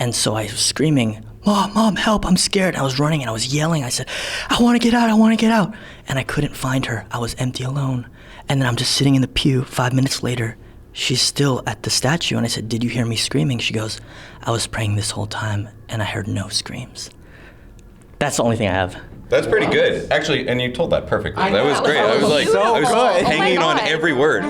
And so I was screaming, Mom, help, I'm scared. I was running and I was yelling. I said, I want to get out. And I couldn't find her. I was empty alone. And then I'm just sitting in the pew. 5 minutes later, she's still at the statue. And I said, did you hear me screaming? She goes, I was praying this whole time and I heard no screams. That's the only thing I have. That's pretty good. Actually, and you told that perfectly. That was great. I was hanging on every word.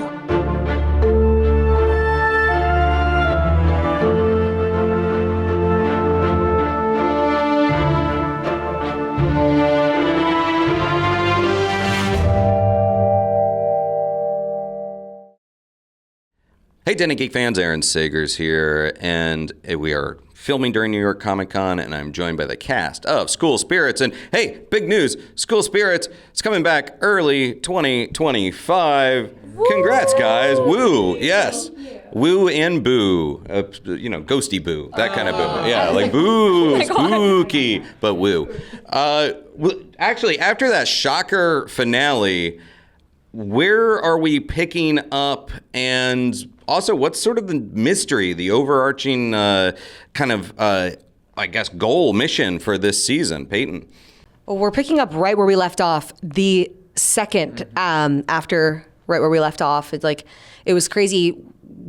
Hey, Den of Geek fans, Aaron Sagers here, and we are filming during New York Comic Con, and I'm joined by the cast of School Spirits. And hey, big news, School Spirits is coming back early 2025. Woo! Congrats, guys. Woo, yes. Woo and boo. Ghosty boo. That kind of boo. Yeah, like boo, spooky, but woo. Actually, after that shocker finale, where are we picking up, and also what's sort of the mystery, the overarching goal, mission for this season? Peyton? Well, we're picking up right where we left off the second after right where we left off. It's like, it was crazy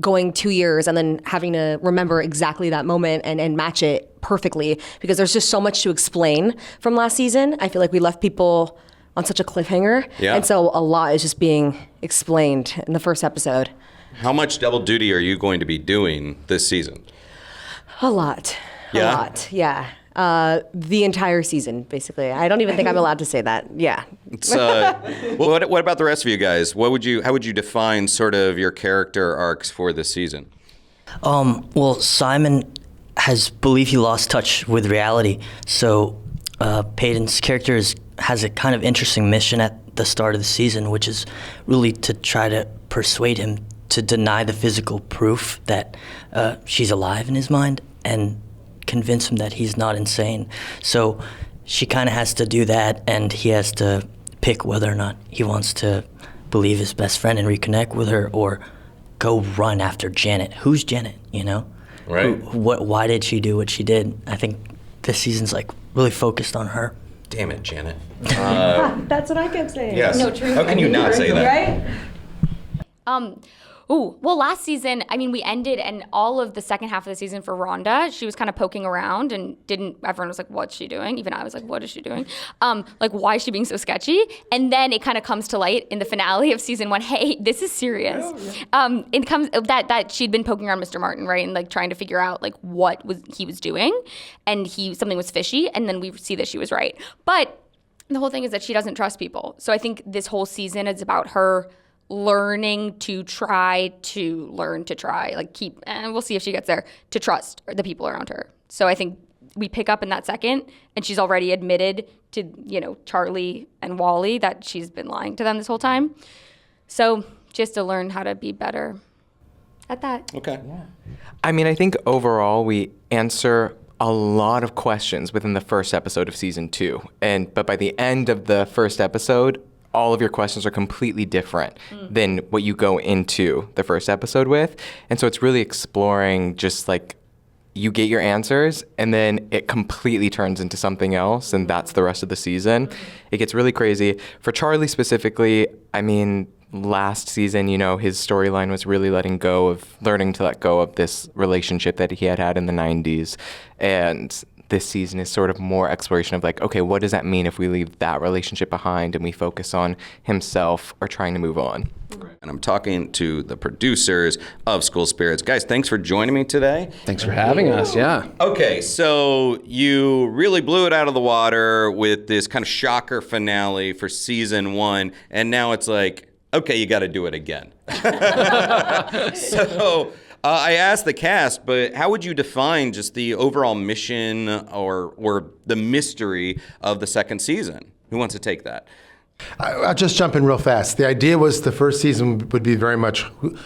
going 2 years and then having to remember exactly that moment and match it perfectly, because there's just so much to explain from last season. I feel like we left people on such a cliffhanger. Yeah. And so a lot is just being explained in the first episode. How much double duty are you going to be doing this season? A lot. Yeah? A lot, yeah. The entire season, basically. I don't even think I'm allowed to say that. Yeah. It's, what about the rest of you guys? How would you define sort of your character arcs for this season? Well, Simon believe he lost touch with reality. So Peyton's character has a kind of interesting mission at the start of the season, which is really to try to persuade him to deny the physical proof that she's alive in his mind and convince him that he's not insane. So she kind of has to do that, and he has to pick whether or not he wants to believe his best friend and reconnect with her, or go run after Janet. Who's Janet, you know? Right. Why did she do what she did? I think this season's like really focused on her. Damn it, Janet. That's what I kept saying. Yes. No, true. How can you not say that? Right? Well, last season, we ended, and all of the second half of the season for Rhonda, she was kind of poking around and everyone was like, what's she doing? Even I was like, what is she doing? Why is she being so sketchy? And then it kind of comes to light in the finale of season 1, hey, this is serious. Oh, yeah. It comes that she'd been poking around Mr. Martin, right? And like trying to figure out like what he was doing, and something was fishy, and then we see that she was right. But the whole thing is that she doesn't trust people. So I think this whole season is about her learning to try to learn to try, and we'll see if she gets there, to trust the people around her. So I think we pick up in that second, and she's already admitted to, Charlie and Wally that she's been lying to them this whole time. So just to learn how to be better at that. Okay. Yeah. I think overall we answer a lot of questions within the first episode of season 2. But by the end of the first episode, all of your questions are completely different than what you go into the first episode with. And so it's really exploring, just like, you get your answers and then it completely turns into something else, and that's the rest of the season. It gets really crazy. For Charlie specifically, last season, his storyline was really learning to let go of this relationship that he had in the 90s. And this season is sort of more exploration of like, okay, what does that mean if we leave that relationship behind and we focus on himself or trying to move on? And I'm talking to the producers of School Spirits. Guys, thanks for joining me today. Thanks for having us, yeah. Okay, so you really blew it out of the water with this kind of shocker finale for season 1, and now it's like, okay, you got to do it again. So I asked the cast, but how would you define just the overall mission or the mystery of the second season? Who wants to take that? I'll just jump in real fast. The idea was the first season would be very much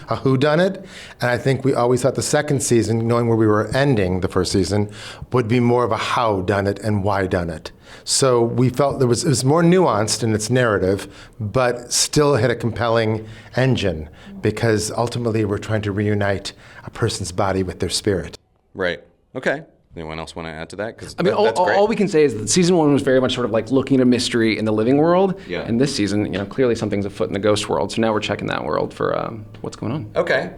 a whodunit, and I think we always thought the second season, knowing where we were ending the first season, would be more of a how done it and why done it. So we felt it was more nuanced in its narrative, but still had a compelling engine, because ultimately we're trying to reunite a person's body with their spirit. Right. Okay. Anyone else want to add to that? Because I mean, all we can say is that season 1 was very much sort of like looking at a mystery in the living world. Yeah. And this season, clearly something's afoot in the ghost world. So now we're checking that world for what's going on. Okay.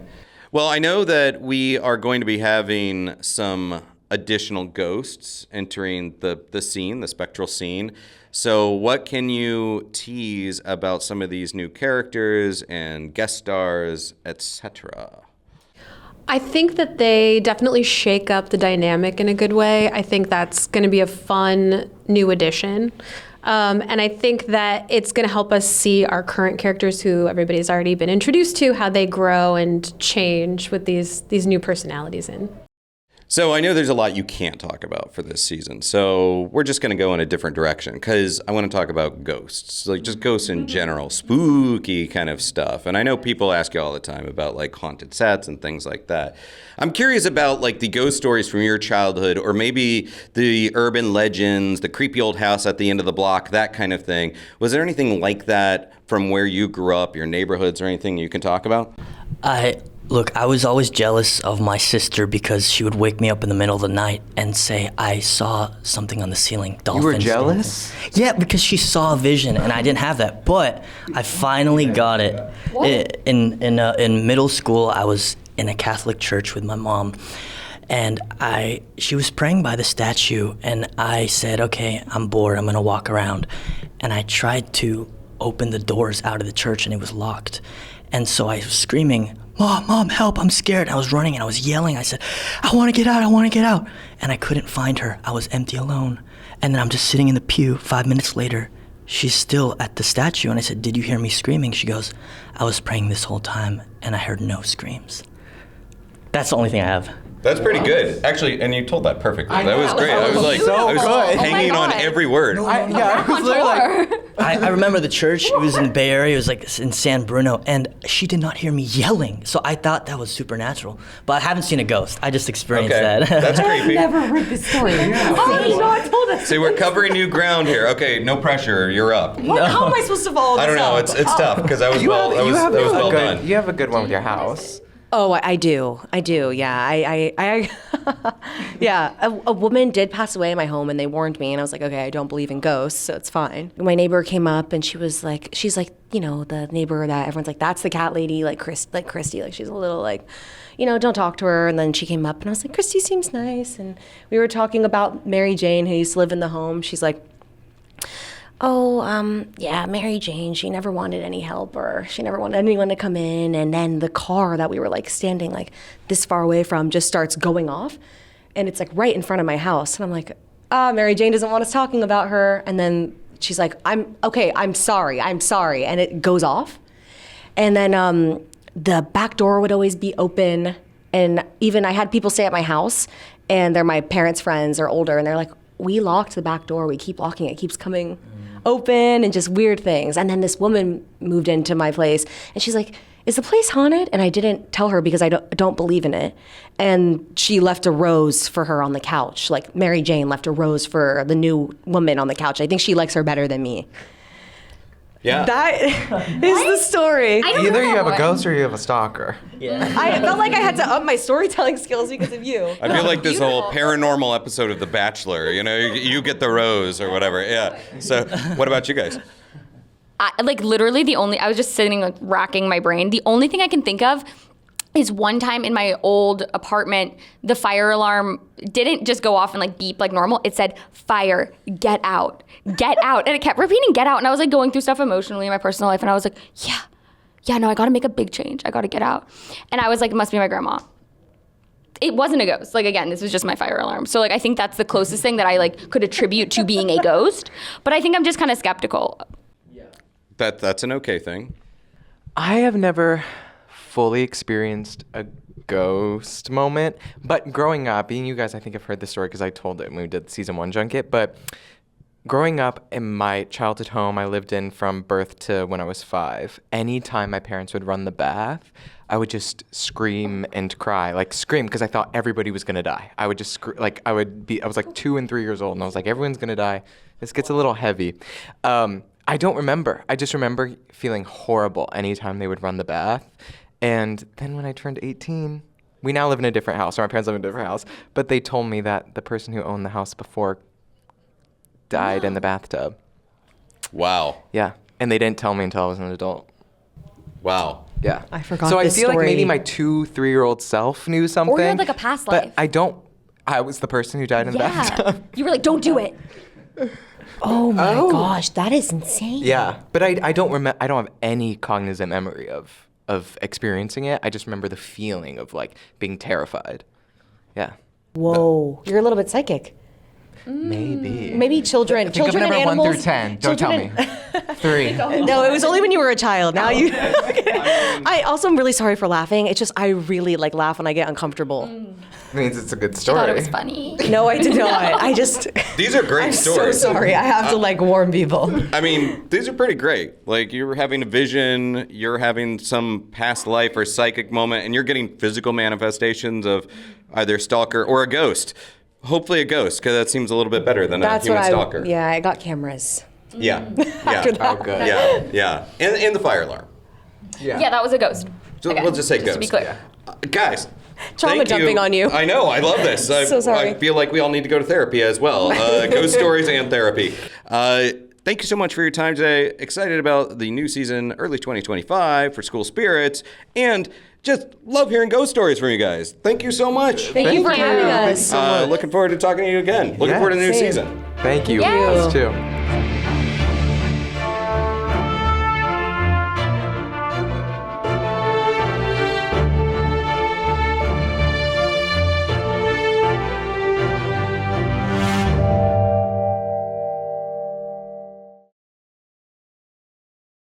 Well, I know that we are going to be having some additional ghosts entering the scene, the spectral scene. So what can you tease about some of these new characters and guest stars, etc.? I think that they definitely shake up the dynamic in a good way. I think that's going to be a fun new addition. And I think that it's going to help us see our current characters who everybody's already been introduced to, how they grow and change with these new personalities in. So I know there's a lot you can't talk about for this season. So we're just going to go in a different direction because I want to talk about ghosts, like just ghosts in general, spooky kind of stuff. And I know people ask you all the time about like haunted sets and things like that. I'm curious about like the ghost stories from your childhood, or maybe the urban legends, the creepy old house at the end of the block, that kind of thing. Was there anything like that from where you grew up, your neighborhoods, or anything you can talk about? Look, I was always jealous of my sister because she would wake me up in the middle of the night and say, I saw something on the ceiling, dolphins. You were jealous? Yeah, because she saw a vision and I didn't have that. But I finally got it. In middle school, I was in a Catholic church with my mom. And she was praying by the statue, and I said, okay, I'm bored, I'm gonna walk around. And I tried to open the doors out of the church and it was locked. And so I was screaming, Mom, help, I'm scared. I was running and I was yelling. I said, I want to get out. And I couldn't find her. I was empty alone. And then I'm just sitting in the pew. 5 minutes later, she's still at the statue. And I said, did you hear me screaming? She goes, I was praying this whole time and I heard no screams. That's the only thing I have. That's pretty good, actually, and you told that perfectly. That was great. I was like, so I was good. hanging on God. every word. I was literally like, I remember the church. It was in the Bay Area. It was like in San Bruno. And she did not hear me yelling. So I thought that was supernatural. But I haven't seen a ghost. I just experienced that. That's creepy. heard this story. I told us. See, we're covering new ground here. Okay, no pressure. You're up. How am I supposed to follow this I don't know. up? It's tough because that was well done. You have a good one with your house. Oh, I do. Yeah, I yeah. A woman did pass away in my home, and they warned me, and I was like, okay, I don't believe in ghosts, so it's fine. My neighbor came up, and she's like, the neighbor that everyone's like, that's the cat lady, like Christy, like she's a little like, don't talk to her. And then she came up, and I was like, Christy seems nice, and we were talking about Mary Jane, who used to live in the home. She's like, yeah, Mary Jane, she never wanted any help, or she never wanted anyone to come in. And then the car that we were like standing like this far away from just starts going off, and it's like right in front of my house. And I'm like, Mary Jane doesn't want us talking about her. And then she's like, I'm sorry. And it goes off. And then the back door would always be open. And even I had people stay at my house, and they're my parents' friends or older, and they're like, we locked the back door. We keep locking it. It keeps coming open, and just weird things. And then this woman moved into my place, and she's like, is the place haunted? And I didn't tell her because I don't believe in it. And she left a rose for her on the couch. Like Mary Jane left a rose for the new woman on the couch. I think she likes her better than me. Yeah. That is the story. Either you have a ghost or you have a stalker. Yeah. I felt like I had to up my storytelling skills because of you. I feel like this whole paranormal episode of The Bachelor, you get the rose or whatever. Yeah. So what about you guys? I was just sitting like racking my brain. The only thing I can think of is one time in my old apartment, the fire alarm didn't just go off and like beep like normal. It said, fire, get out. And it kept repeating, get out. And I was like going through stuff emotionally in my personal life. And I was like, no, I got to make a big change. I got to get out. And I was like, it must be my grandma. It wasn't a ghost. Like, again, this was just my fire alarm. So like, I think that's the closest thing that I like could attribute to being a ghost. But I think I'm just kind of skeptical. That's an okay thing. I have never fully experienced a ghost moment, but growing up, and you guys I think have heard this story because I told it when we did the season 1 junket, but growing up in my childhood home I lived in from birth to when I was 5, anytime my parents would run the bath, I would just scream and cry, like scream because I thought everybody was gonna die. I would just I was like 2 and 3 years old, and I was like, everyone's gonna die. This gets a little heavy. I don't remember. I just remember feeling horrible anytime they would run the bath. And then when I turned 18, we now live in a different house, or my parents live in a different house, but they told me that the person who owned the house before died in the bathtub. Wow. Yeah. And they didn't tell me until I was an adult. Wow. Yeah. I forgot So I this feel like maybe story. my 2-3-year-old self knew something. had, like, a past but life. I was the person who died in the Yeah. bathtub. You were like, don't do it. Oh my gosh, that is insane. Yeah. But I don't remember. I don't have any cognizant memory of experiencing it. I just remember the feeling of like being terrified. Yeah. Whoa, you're a little bit psychic. Maybe Children Think of and number animals. 1 through 10. Don't tell me. 3. No, it was only when you were a child. Now you. I also am really sorry for laughing. It's just I really like laugh when I get uncomfortable. Means it's a good I story. thought it was funny. No, I did not. I just. These are great I'm stories. so sorry. I have to like warn people. I mean, these are pretty great. Like, you're having a vision, you're having some past life or psychic moment, and you're getting physical manifestations of either stalker or a ghost. Hopefully a ghost, because that seems a little bit better than That's a human what stalker. Yeah, I got cameras. Yeah. After Yeah. that. Oh, good. Yeah. And the fire alarm. Yeah, that was a ghost. So Okay, we'll just say to ghost. be clear. Guys. Trauma thank jumping on you. I know. I love this. So sorry. I feel like we all need to go to therapy as well. Ghost stories and therapy. Thank you so much for your time today. Excited about the new season, early 2025 for School Spirits, and just love hearing ghost stories from you guys. Thank you so much. Thank you for having us. Looking forward to talking to you again. Looking forward to the new Same. season. Thank you. Yay. Us too.